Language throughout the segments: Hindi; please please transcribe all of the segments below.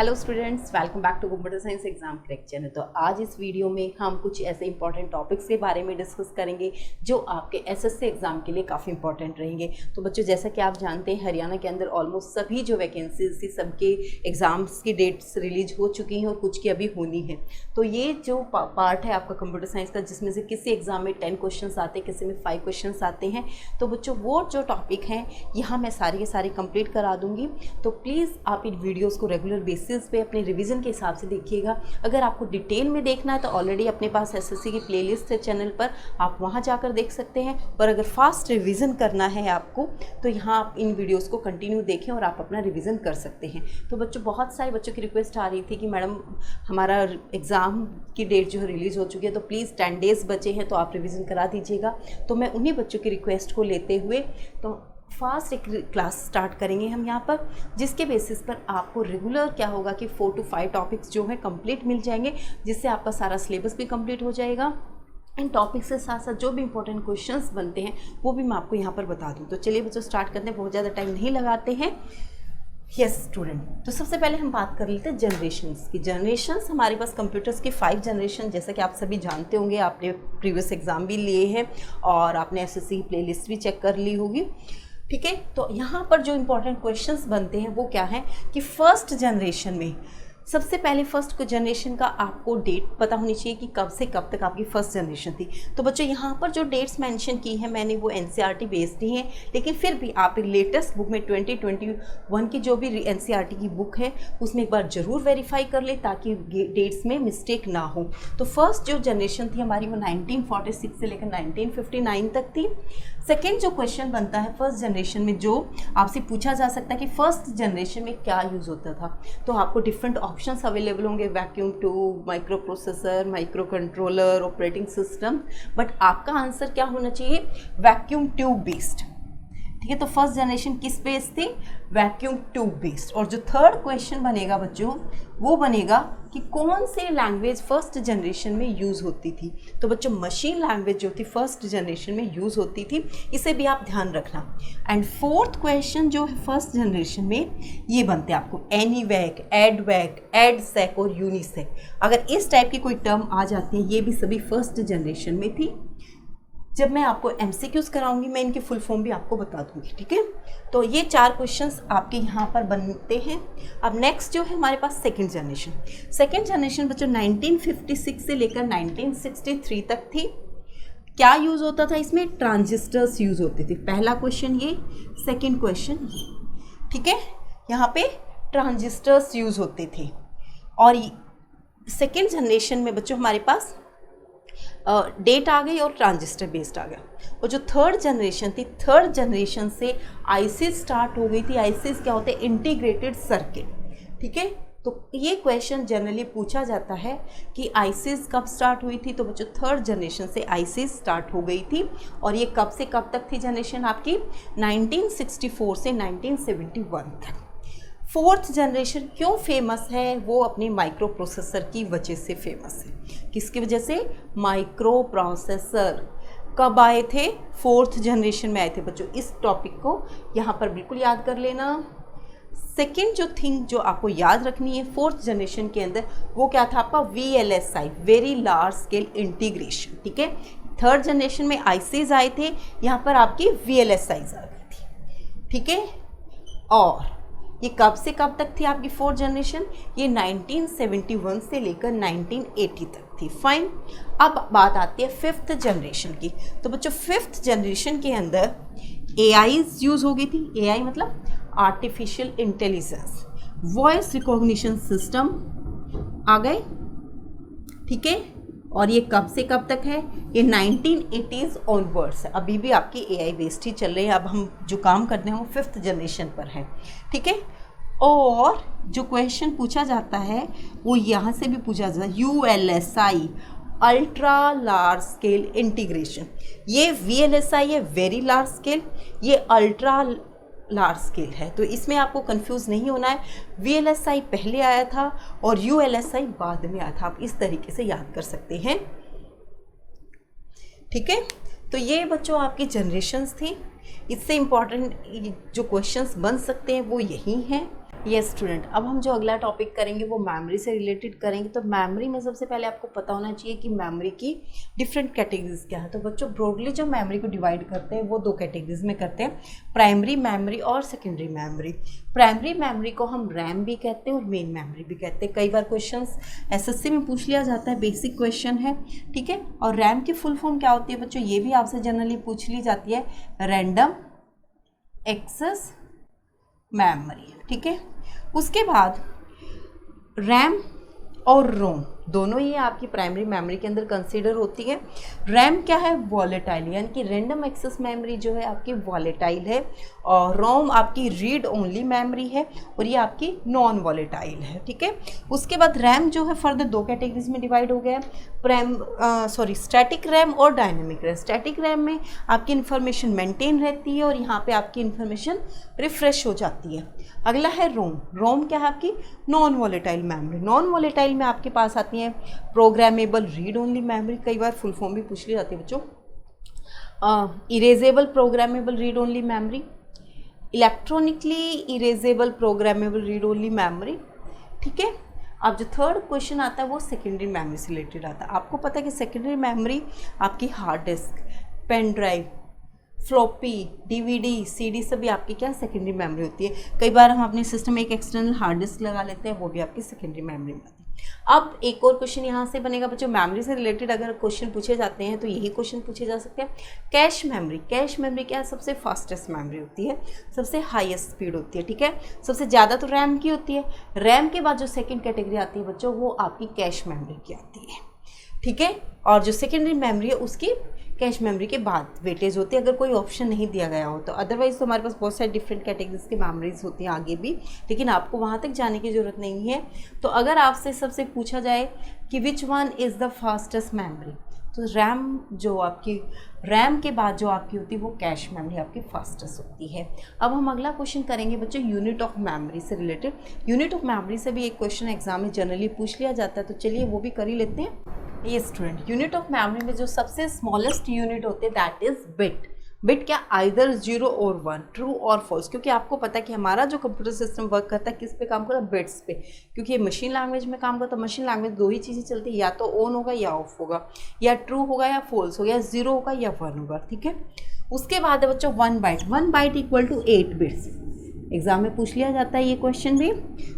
Hello students, welcome back to computer science exam crack channel. तो आज इस वीडियो में हम कुछ ऐसे इंपॉर्टेंट टॉपिक्स के बारे में डिस्कस करेंगे जो आपके एसएससी एग्जाम के लिए काफ़ी इंपॉर्टेंट रहेंगे। तो बच्चों, जैसा कि आप जानते हैं, हरियाणा के अंदर ऑलमोस्ट सभी जो वैकेंसीज थी सबके एग्जाम्स की डेट्स रिलीज हो चुकी हैं और कुछ की अभी होनी है। तो ये जो पार्ट है आपका कंप्यूटर साइंस का, जिसमें से किसी एग्जाम में 10 क्वेश्चन आते हैं, किसी में 5 क्वेश्चन आते हैं। तो बच्चों, वो जो टॉपिक हैं यहाँ मैं सारे के सारे कंप्लीट करा दूँगी। तो प्लीज़ आप इन वीडियोज़ को रेगुलर बेसिस पे अपने रिवीजन के हिसाब से देखिएगा। अगर आपको डिटेल में देखना है तो ऑलरेडी अपने पास एसएससी की प्लेलिस्ट है चैनल पर, आप वहां जाकर देख सकते हैं। और अगर फास्ट रिवीजन करना है आपको तो यहाँ आप इन वीडियोस को कंटिन्यू देखें और आप अपना रिवीजन कर सकते हैं। तो बच्चों, बहुत सारे बच्चों की रिक्वेस्ट आ रही थी कि मैडम हमारा एग्ज़ाम की डेट जो है रिलीज़ हो चुकी है, तो प्लीज़ 10 डेज़ बचे हैं तो आप रिविज़न करा दीजिएगा। तो मैं उन्हीं बच्चों की रिक्वेस्ट को लेते हुए तो फास्ट एक क्लास स्टार्ट करेंगे हम यहाँ पर, जिसके बेसिस पर आपको रेगुलर क्या होगा कि 4 to 5 टॉपिक्स जो हैं कंप्लीट मिल जाएंगे, जिससे आपका सारा सिलेबस भी कंप्लीट हो जाएगा। इन टॉपिक्स के साथ साथ जो भी इंपॉर्टेंट क्वेश्चंस बनते हैं वो भी मैं आपको यहाँ पर बता दूँ। तो चलिए बच्चों, स्टार्ट करते हैं, बहुत ज़्यादा टाइम नहीं लगाते हैं। यस स्टूडेंट, तो सबसे पहले हम बात कर लेते हैं जनरेशन्स की। जनरेशन्स हमारे पास कंप्यूटर्स के 5 जनरेशन, जैसा कि आप सभी जानते होंगे, आपने प्रीवियस एग्ज़ाम भी लिए हैं और आपने एसएससी की प्लेलिस्ट भी चेक कर ली होगी। ठीक है, तो यहाँ पर जो इम्पोर्टेंट क्वेश्चंस बनते हैं वो क्या है कि फर्स्ट जनरेशन में सबसे पहले फर्स्ट जनरेशन का आपको डेट पता होनी चाहिए कि कब से कब तक आपकी फर्स्ट जनरेशन थी। तो बच्चों, यहाँ पर जो डेट्स मेंशन की हैं मैंने वो एनसीईआरटी बेस्ड ही हैं, लेकिन फिर भी आप लेटेस्ट बुक में 2021 की जो भी एनसीईआरटी की बुक है उसमें एक बार ज़रूर वेरीफाई कर ले ताकि डेट्स में मिस्टेक ना हो। तो फर्स्ट जो जनरेशन थी हमारी वो 1946 से लेकर 1959 तक थी। सेकेंड जो क्वेश्चन बनता है फर्स्ट जनरेशन में, जो आपसे पूछा जा सकता है कि फर्स्ट जनरेशन में क्या यूज़ होता था, तो आपको डिफरेंट ऑप्शंस अवेलेबल होंगे, vacuum tube, micro processor, micro controller, operating system. But आपका आंसर क्या होना चाहिए? Vacuum tube based. ठीक है, तो फर्स्ट जनरेशन किस बेस्ड थी? Vacuum tube based. और जो थर्ड क्वेश्चन बनेगा बच्चों वो बनेगा कि कौन सी लैंग्वेज फर्स्ट जनरेशन में यूज़ होती थी। तो बच्चों, मशीन लैंग्वेज जो थी फर्स्ट जनरेशन में यूज़ होती थी, इसे भी आप ध्यान रखना। एंड फोर्थ क्वेश्चन जो है फर्स्ट जनरेशन में ये बनते हैं आपको एनीवैक, एडवैक, एडसेक और यूनिसेक। अगर इस टाइप की कोई टर्म आ जाती है, ये भी सभी फर्स्ट जनरेशन में थी। जब मैं आपको एमसीक्यूज कराऊंगी मैं इनकी फुल फॉर्म भी आपको बता दूंगी। ठीक है, तो ये 4 क्वेश्चंस आपके यहाँ पर बनते हैं। अब नेक्स्ट जो है हमारे पास सेकंड जनरेशन। सेकंड जनरेशन बच्चों 1956 से लेकर 1963 तक थी। क्या यूज़ होता था इसमें? ट्रांजिस्टर्स यूज़ होते थे। पहला क्वेश्चन ये, सेकेंड क्वेश्चन ये। ठीक है, यहाँ पे ट्रांजिस्टर्स यूज़ होते थे। और सेकेंड जनरेशन में बच्चों हमारे पास डेट आ गई और ट्रांजिस्टर बेस्ड आ गया। और जो थर्ड जनरेशन थी, थर्ड जनरेशन से आईसीज स्टार्ट हो गई थी। आईसीज क्या होते हैं? Integrated circuit. ठीक है, तो ये क्वेश्चन जनरली पूछा जाता है कि आईसीज कब स्टार्ट हुई थी। तो बच्चों, थर्ड जनरेशन से आईसीज स्टार्ट हो गई थी। और ये कब से कब तक थी जनरेशन आपकी? 1964 से 1971 तक। फोर्थ जनरेशन क्यों फेमस है? वो अपने माइक्रो प्रोसेसर की वजह से फेमस है। किसकी वजह से? Micro processor. कब आए थे? फोर्थ जनरेशन में आए थे बच्चों। इस टॉपिक को यहाँ पर बिल्कुल याद कर लेना। सेकेंड जो थिंग जो आपको याद रखनी है फोर्थ जनरेशन के अंदर, वो क्या था आपका? VLSI, very large scale integration. ठीक है, थर्ड जनरेशन में आईसीज आए थे, यहाँ पर आपकी VLSIs आ गई थी। ठीक है, और ये कब से कब तक थी आपकी फोर्थ जनरेशन? ये 1971 से लेकर 1980 तक थी। फाइन। अब बात आती है फिफ्थ जनरेशन की। तो बच्चों, फिफ्थ जनरेशन के अंदर AIs यूज़ हो गई थी। AI मतलब artificial intelligence, voice recognition system आ गए। ठीक है, और ये कब से कब तक है? ये 1980s ऑनवर्ड्स है। अभी भी आपकी AI बेस्ड ही चल रही है। अब हम जो काम करते हैं वो फिफ्थ जनरेशन पर है। ठीक है, और जो क्वेश्चन पूछा जाता है वो यहाँ से भी पूछा जाता है, ULSI, ultra large scale integration. ये VLSI है वेरी लार्ज स्केल, ये अल्ट्रा लार्ज स्केल है। तो इसमें आपको कंफ्यूज नहीं होना है। VLSI पहले आया था और ULSI बाद में आया था। आप इस तरीके से याद कर सकते हैं। ठीक है, तो ये बच्चों आपकी जनरेशन्स थी। इससे इम्पॉर्टेंट जो क्वेश्चंस बन सकते हैं वो यही हैं। यस स्टूडेंट, अब हम जो अगला टॉपिक करेंगे वो मेमोरी से रिलेटेड करेंगे। तो मेमोरी में सबसे पहले आपको पता होना चाहिए कि मेमोरी की डिफरेंट कैटेगरीज क्या है। तो बच्चों ब्रॉडली जो मेमोरी को डिवाइड करते हैं वो दो कैटेगरीज में करते हैं, प्राइमरी मेमोरी और सेकेंडरी मेमोरी। प्राइमरी मेमोरी को हम रैम भी कहते हैं और मेन मेमोरी भी कहते हैं। कई बार क्वेश्चंस एसएससी में पूछ लिया जाता है, बेसिक क्वेश्चन है, ठीक है। और रैम की फुल फॉर्म क्या होती है बच्चों, ये भी आपसे जनरली पूछ ली जाती है, रैंडम एक्सेस मेमोरी, ठीक है। उसके बाद रैम और रोम दोनों ही आपकी प्राइमरी मेमोरी के अंदर कंसीडर होती है। रैम क्या है, वॉलेटाइल, यानी कि रैंडम एक्सेस मेमोरी जो है आपकी वॉलेटाइल है, और रोम आपकी रीड ओनली मेमोरी है और ये आपकी नॉन वॉलेटाइल है, ठीक है। उसके बाद रैम जो है फर्दर दो कैटेगरीज में डिवाइड हो गया है, स्टैटिक रैम और डायनेमिक रैम। स्टैटिक रैम में आपकी इन्फॉर्मेशन मेंटेन रहती है और यहाँ पे आपकी इन्फॉर्मेशन रिफ्रेश हो जाती है। अगला है रोम। रोम क्या है, आपकी non volatile memory. Non volatile में आपके पास आती है प्रोग्रामेबल रीड ओनली मेमोरी, कई बार फुल फॉर्म भी पूछ ली जाती है बच्चों, erasable programmable read only memory, electronically erasable programmable read only memory, ठीक है। अब जो थर्ड क्वेश्चन आता है वो सेकेंडरी मेमोरी से रिलेटेड आता है। आपको पता है कि सेकेंडरी मेमोरी आपकी hard disk, pen drive, floppy, DVD, CD सभी आपकी क्या सेकेंडरी मेमोरी होती है। कई बार हम अपने सिस्टम में एक एक्सटर्नल हार्ड डिस्क लगा लेते हैं, वो भी आपकी सेकेंडरी मेमोरी में आती है। अब एक और क्वेश्चन यहाँ से बनेगा बच्चों, मेमोरी से रिलेटेड अगर क्वेश्चन पूछे जाते हैं तो यही क्वेश्चन पूछे जा सकते हैं। Cache memory. कैश मेमोरी क्या है, सबसे फास्टेस्ट मेमोरी होती है, सबसे हाईएस्ट स्पीड होती है, ठीक है। सबसे ज़्यादा तो रैम की होती है। रैम के बाद जो सेकेंड कैटेगरी आती है बच्चों वो आपकी कैश मेमोरी की आती है, ठीक है। और जो सेकेंडरी मेमोरी है उसकी कैश मेमोरी के बाद वेटेज होती है, अगर कोई ऑप्शन नहीं दिया गया हो तो। अदरवाइज तो हमारे पास बहुत सारी डिफरेंट कैटेगरीज की मेमोरीज होती हैं आगे भी, लेकिन आपको वहाँ तक जाने की ज़रूरत नहीं है। तो अगर आपसे सबसे पूछा जाए कि which one is the fastest memory, तो रैम के बाद जो आपकी होती है वो कैश मेमोरी आपकी फास्टेस्ट होती है। अब हम अगला क्वेश्चन करेंगे बच्चों यूनिट ऑफ मेमोरी से रिलेटेड। यूनिट ऑफ मेमोरी से भी एक क्वेश्चन एग्जाम में जनरली पूछ लिया जाता है, तो चलिए वो भी कर ही लेते हैं। ये स्टूडेंट, यूनिट ऑफ मेमोरी में जो सबसे स्मॉलेस्ट यूनिट होते हैं दैट इज बिट। बिट क्या, आइदर 0 और 1, ट्रू और फॉल्स, क्योंकि आपको पता है कि हमारा जो कंप्यूटर सिस्टम वर्क करता है किस पे काम करता है, बिट्स पे। क्योंकि ये मशीन लैंग्वेज में काम करता है, मशीन लैंग्वेज दो ही चीज़ें चलती है, या तो ऑन होगा या ऑफ होगा, या ट्रू होगा या फॉल्स होगा, या 0 होगा या 1 होगा, ठीक है। उसके बाद है बच्चों 1 byte. 1 byte equal to 8 bits, exam में पूछ लिया जाता है ये क्वेश्चन भी।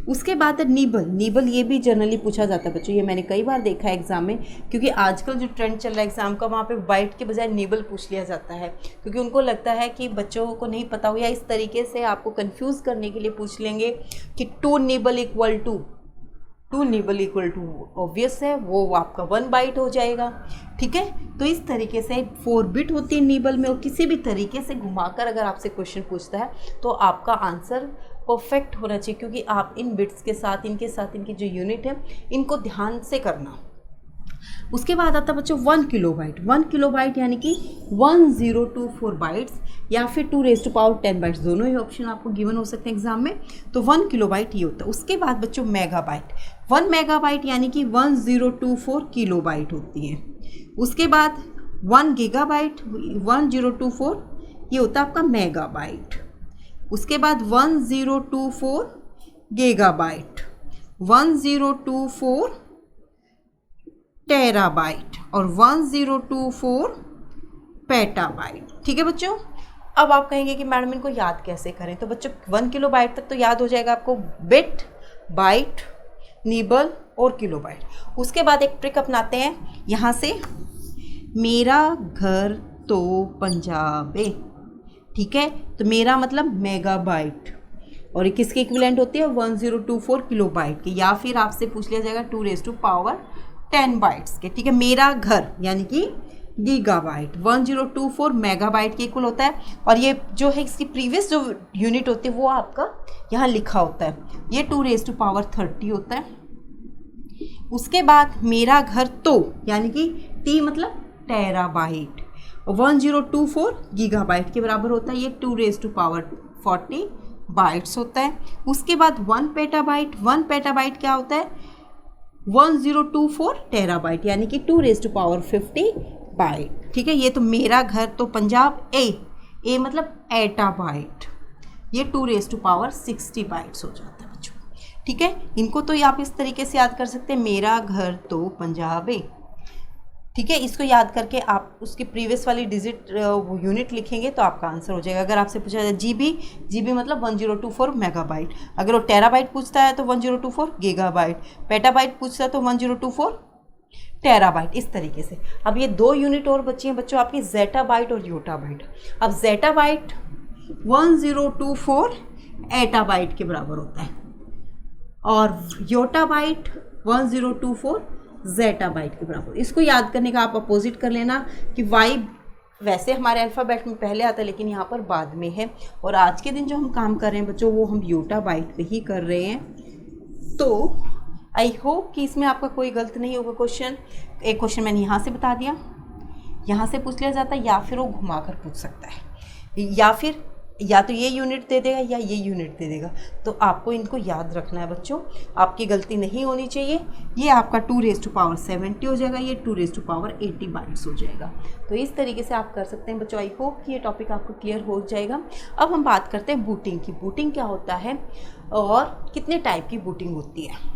उसके बाद है निबल। निबल ये भी जनरली पूछा जाता है बच्चों, ये मैंने कई बार देखा है एग्जाम में, क्योंकि आजकल जो ट्रेंड चल रहा है एग्जाम का वहाँ पे बाइट के बजाय निबल पूछ लिया जाता है, क्योंकि उनको लगता है कि बच्चों को नहीं पता हो, या इस तरीके से आपको कंफ्यूज करने के लिए पूछ लेंगे कि 2 निबल इक्वल टू ऑब्वियस है वो आपका 1 बाइट हो जाएगा, ठीक है। तो इस तरीके से 4 बिट होती है निबल में, और किसी भी तरीके से घुमाकर अगर आपसे क्वेश्चन पूछता है तो आपका आंसर परफेक्ट होना चाहिए, क्योंकि आप इन बिट्स के साथ इनकी जो यूनिट है इनको ध्यान से करना। उसके बाद आता है बच्चों 1 किलोबाइट। 1 किलोबाइट यानी कि 1024 बाइट्स या फिर 2⁻10 बाइट्स, दोनों ही ऑप्शन आपको गिवन हो सकते हैं एग्जाम में। तो 1 किलोबाइट ये होता है। उसके बाद बच्चों मेगाबाइट। 1 मेगाबाइट यानी कि 1024 किलोबाइट होती है। उसके बाद 1 गीगाबाइट, 1024 ये होता है आपका मेगाबाइट। उसके बाद 1024 गीगाबाइट, 1024 टेराबाइट और 1024 पेटाबाइट, ठीक है बच्चों। अब आप कहेंगे कि मैडम इनको याद कैसे करें, तो बच्चों 1 किलोबाइट तक तो याद हो जाएगा आपको, बिट, बाइट, निबल और किलोबाइट। उसके बाद एक ट्रिक अपनाते हैं यहाँ से, मेरा घर तो पंजाब है, ठीक है। तो मेरा मतलब मेगाबाइट, और ये किसके इक्विवेलेंट होती है, 1024 किलोबाइट के, या फिर आपसे पूछ लिया जाएगा 2⁻10 बाइट्स के, ठीक है। मेरा घर यानी कि गीगाबाइट, 1024 मेगाबाइट के इक्वल होता है, और ये जो है इसकी प्रीवियस जो यूनिट होती है वो आपका यहाँ लिखा होता है, ये 2⁻30 होता है। उसके बाद मेरा घर तो यानी कि टी मतलब टेराबाइट, 1024 गीगाबाइट के बराबर होता है, ये 2⁻40 बाइट्स होता है। उसके बाद 1 पेटाबाइट। 1 पेटाबाइट क्या होता है, 1024 टेराबाइट यानी कि 2⁻50 बाइट, ठीक है। ये तो मेरा घर तो पंजाब, ए मतलब एटाबाइट, ये 2⁻60 बाइट्स हो जाता है। ठीक है, इनको तो आप इस तरीके से याद कर सकते हैं, मेरा घर तो पंजाब है। ठीक है, इसको याद करके आप उसकी प्रीवियस वाली डिजिट यूनिट लिखेंगे तो आपका आंसर हो जाएगा। अगर आपसे पूछा जाए जीबी मतलब 1024 मेगाबाइट, अगर वो टेराबाइट पूछता है तो 1024 गीगाबाइट, पेटाबाइट पूछता है तो 1024 टेराबाइट, इस तरीके से। अब ये 2 यूनिट और बची हैं बच्चों आपकी, ज़ेटाबाइट और योटाबाइट। अब ज़ेटाबाइट 1024 एटाबाइट के बराबर होता है और योटाबाइट 1024 ज़ेटाबाइट के बराबर। इसको याद करने का आप अपोजिट कर लेना कि वाई वैसे हमारे अल्फ़ाबेट में पहले आता है लेकिन यहाँ पर बाद में है, और आज के दिन जो हम काम कर रहे हैं बच्चों वो हम योटाबाइट पे ही कर रहे हैं। तो आई होप कि इसमें आपका कोई गलत नहीं होगा क्वेश्चन। एक क्वेश्चन मैंने यहाँ से बता दिया, यहाँ से पूछ लिया जाता है, या फिर वो घुमा कर पूछ सकता है, या फिर या तो ये यूनिट दे देगा या ये यूनिट दे देगा। तो आपको इनको याद रखना है बच्चों, आपकी गलती नहीं होनी चाहिए। ये आपका 2⁻70 हो जाएगा, ये 2⁻80 बाइट्स हो जाएगा। तो इस तरीके से आप कर सकते हैं बच्चों। आई होप कि ये टॉपिक आपको क्लियर हो जाएगा। अब हम बात करते हैं बूटिंग की। बूटिंग क्या होता है और कितने टाइप की बूटिंग होती है।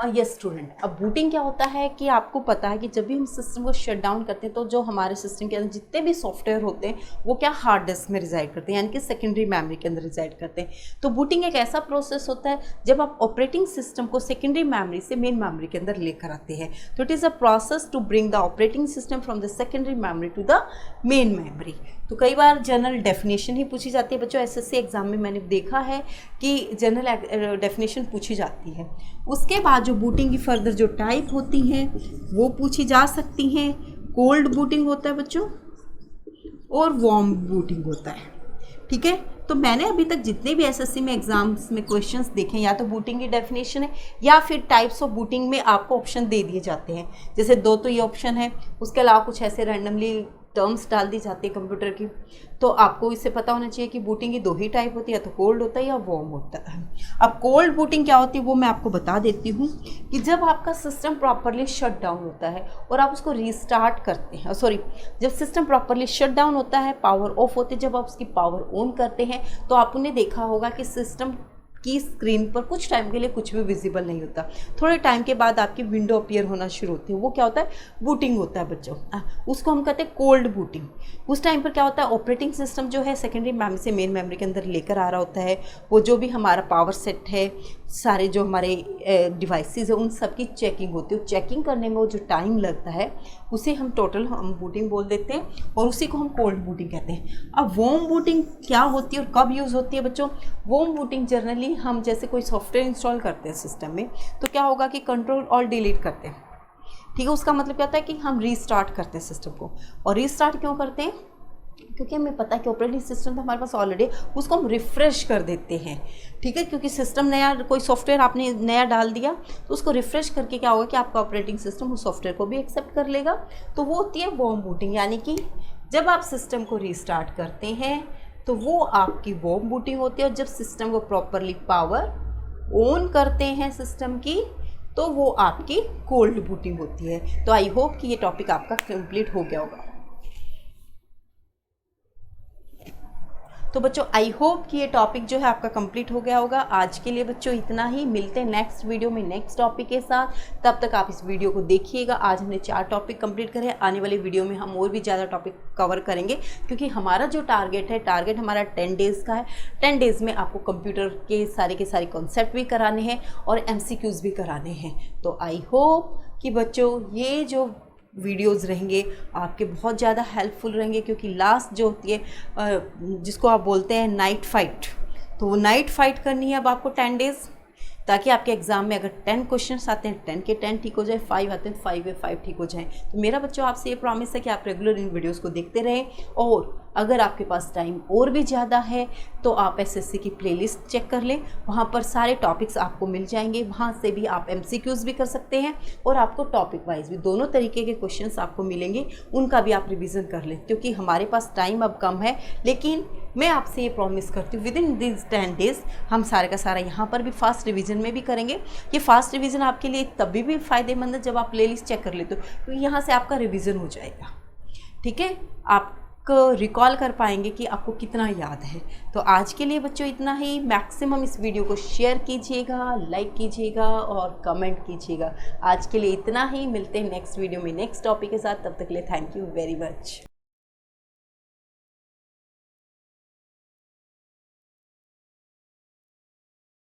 यस स्टूडेंट, अब बूटिंग क्या होता है कि आपको पता है कि जब भी हम सिस्टम को शट डाउन करते हैं तो जो हमारे सिस्टम के अंदर जितने भी सॉफ्टवेयर होते हैं वो क्या हार्ड डिस्क में रिजाइड करते हैं, यानी कि सेकेंडरी मेमोरी के अंदर रिजाइड करते हैं। तो बूटिंग एक ऐसा प्रोसेस होता है जब आप ऑपरेटिंग सिस्टम को सेकेंडरी मेमोरी से मेन मेमोरी के अंदर लेकर आते हैं। तो it is a process to bring the operating system from the secondary memory to the main memory. तो कई बार जनरल डेफिनेशन ही पूछी जाती है बच्चों। एसएससी एग्जाम में मैंने देखा है कि जनरल डेफिनेशन पूछी जाती है। उसके बाद जो बूटिंग की फर्दर जो टाइप होती हैं वो पूछी जा सकती हैं। कोल्ड बूटिंग होता है बच्चों और वार्म बूटिंग होता है। ठीक है, तो मैंने अभी तक जितने भी एसएससी में एग्जाम्स में क्वेश्चंस देखे, या तो बूटिंग की डेफिनेशन है या फिर टाइप्स ऑफ बूटिंग में आपको ऑप्शन दे दिए जाते हैं। जैसे 2 तो ये ऑप्शन है, उसके अलावा कुछ ऐसे रैंडमली टर्म्स डाल दी जाती है कंप्यूटर की। तो आपको इससे पता होना चाहिए कि बूटिंग की 2 ही टाइप होती है, या तो कोल्ड होता है या वार्म होता है। अब कोल्ड बूटिंग क्या होती है वो मैं आपको बता देती हूँ कि जब आपका सिस्टम प्रॉपरली शट डाउन होता है और आप उसको रीस्टार्ट करते हैं, जब सिस्टम प्रॉपरली शट डाउन होता है, पावर ऑफ होते है, जब आप उसकी पावर ऑन करते हैं तो आपने देखा होगा कि सिस्टम की स्क्रीन पर कुछ टाइम के लिए कुछ भी विजिबल नहीं होता। थोड़े टाइम के बाद आपकी विंडो अपीयर होना शुरू होती है, वो क्या होता है, बूटिंग होता है बच्चों। उसको हम कहते हैं कोल्ड बूटिंग। उस टाइम पर क्या होता है, ऑपरेटिंग सिस्टम जो है सेकेंडरी मेमोरी से मेन मेमोरी के अंदर लेकर आ रहा होता है। वो जो भी हमारा पावर सेट है, सारे जो हमारे डिवाइसेस है, उन सब की चेकिंग होती है। चेकिंग करने में वो जो टाइम लगता है उसे हम टोटल हम बूटिंग बोल देते हैं, और उसी को हम कोल्ड बूटिंग कहते हैं। अब वार्म बूटिंग क्या होती है और कब यूज़ होती है बच्चों। वार्म बूटिंग जनरली हम जैसे कोई सॉफ्टवेयर इंस्टॉल करते हैं सिस्टम में, तो क्या होगा कि कंट्रोल और डिलीट करते हैं। ठीक है, उसका मतलब क्या होता है कि हम रीस्टार्ट करते हैं सिस्टम को। और रीस्टार्ट क्यों करते हैं, क्योंकि हमें पता है कि ऑपरेटिंग सिस्टम तो हमारे पास ऑलरेडी, उसको हम रिफ़्रेश कर देते हैं। ठीक है, क्योंकि सिस्टम नया, कोई सॉफ्टवेयर आपने नया डाल दिया तो उसको रिफ़्रेश करके क्या होगा कि आपका ऑपरेटिंग सिस्टम उस सॉफ्टवेयर को भी एक्सेप्ट कर लेगा। तो वो होती है वार्म बूटिंग, यानी कि जब आप सिस्टम को रीस्टार्ट करते हैं तो वो आपकी वार्म बूटिंग होती है। और जब सिस्टम को प्रॉपरली पावर ऑन करते हैं सिस्टम की, तो वो आपकी कोल्ड बूटिंग होती है। तो आई होप कि ये टॉपिक आपका कंप्लीट हो गया होगा। तो बच्चों आई होप कि ये टॉपिक जो है आपका कंप्लीट हो गया होगा। आज के लिए बच्चों इतना ही, मिलते हैं नेक्स्ट वीडियो में नेक्स्ट टॉपिक के साथ। तब तक आप इस वीडियो को देखिएगा। आज हमने 4 टॉपिक कंप्लीट करे, आने वाली वीडियो में हम और भी ज़्यादा टॉपिक कवर करेंगे, क्योंकि हमारा जो टारगेट हमारा 10 डेज़ का है। 10 डेज़ में आपको कंप्यूटर के सारे कॉन्सेप्ट भी कराने हैं और MCQs भी कराने हैं। तो आई होप कि बच्चों ये जो वीडियोस रहेंगे आपके बहुत ज़्यादा हेल्पफुल रहेंगे, क्योंकि लास्ट जो होती है जिसको आप बोलते हैं नाइट फाइट, तो वो नाइट फाइट करनी है अब आपको 10 डेज़, ताकि आपके एग्ज़ाम में अगर 10 क्वेश्चंस आते हैं 10 के 10 ठीक हो जाए, 5 आते हैं 5 के 5 ठीक हो जाएं। तो मेरा बच्चों आपसे ये प्रॉमिस है कि आप रेगुलर इन वीडियोस को देखते रहें, और अगर आपके पास टाइम और भी ज़्यादा है तो आप एसएससी की प्लेलिस्ट चेक कर लें, वहाँ पर सारे टॉपिक्स आपको मिल जाएंगे। वहाँ से भी आप MCQs भी कर सकते हैं और आपको टॉपिक वाइज भी दोनों तरीके के क्वेश्चंस आपको मिलेंगे, उनका भी आप रिवीजन कर लें। क्योंकि हमारे पास टाइम अब कम है, लेकिन मैं आपसे ये प्रॉमिस करती हूँ विद इन दिस 10 डेज़ हम सारे का सारा यहाँ पर भी फास्ट रिवीजन में भी करेंगे। ये फास्ट रिवीजन आपके लिए तभी भी फ़ायदेमंद है जब आप प्लेलिस्ट चेक कर लेते हो, क्योंकि यहाँ से आपका रिवीजन हो जाएगा। ठीक है, आप रिकॉल कर पाएंगे कि आपको कितना याद है। तो आज के लिए बच्चों इतना ही। मैक्सिमम इस वीडियो को शेयर कीजिएगा, लाइक कीजिएगा और कमेंट कीजिएगा। आज के लिए इतना ही, मिलते हैं नेक्स्ट वीडियो में नेक्स्ट टॉपिक के साथ। तब तक के लिए थैंक यू वेरी मच।